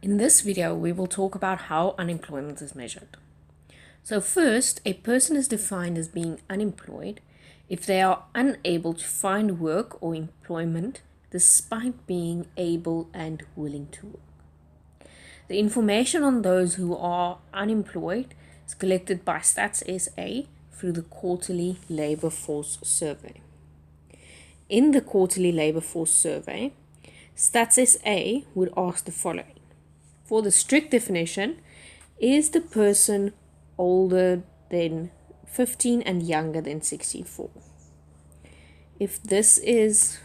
In this video, we will talk about how unemployment is measured. So first, a person is defined as being unemployed if they are unable to find work or employment despite being able and willing to work. The information on those who are unemployed is collected by Stats SA through the Quarterly Labour Force Survey. In the Quarterly Labour Force Survey, Stats SA would ask the following. For the strict definition, is the person older than 15 and younger than 64? If this is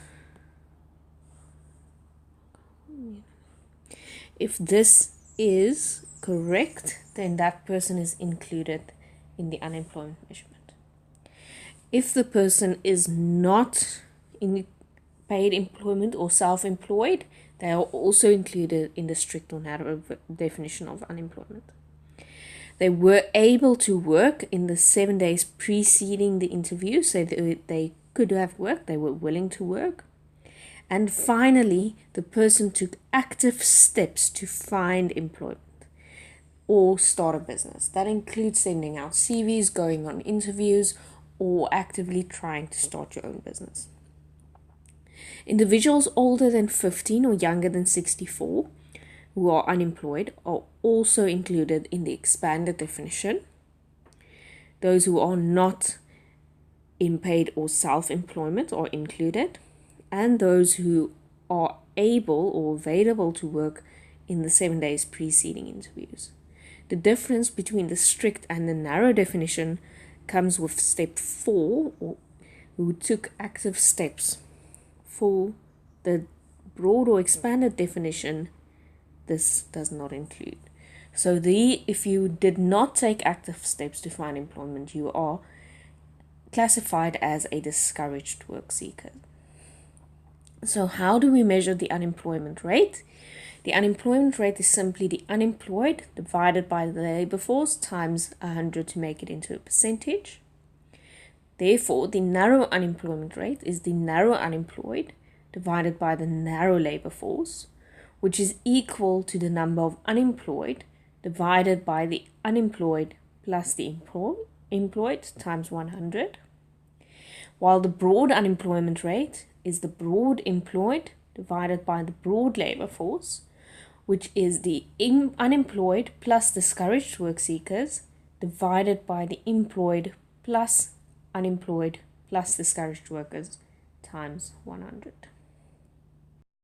correct, then that person is included in the unemployment measurement. If the person is not in paid employment or self-employed, they are also included in the strict or narrow definition of unemployment. They were able to work in the 7 days preceding the interview, so they could have worked, they were willing to work. And finally, the person took active steps to find employment or start a business. That includes sending out CVs, going on interviews, or actively trying to start your own business. Individuals older than 15 or younger than 64 who are unemployed are also included in the expanded definition. Those who are not in paid or self-employment are included, and those who are able or available to work in the 7 days preceding interviews. The difference between the strict and the narrow definition comes with step 4, or who took active steps. For the broad or expanded definition, this does not include. So if you did not take active steps to find employment, you are classified as a discouraged work seeker. So how do we measure the unemployment rate? The unemployment rate is simply the unemployed divided by the labor force times 100 to make it into a percentage. Therefore, the narrow unemployment rate is the narrow unemployed divided by the narrow labor force, which is equal to the number of unemployed divided by the unemployed plus the employed times 100. While the broad unemployment rate is the broad employed divided by the broad labor force, which is the unemployed plus discouraged work seekers divided by the employed plus unemployed plus discouraged workers times 100.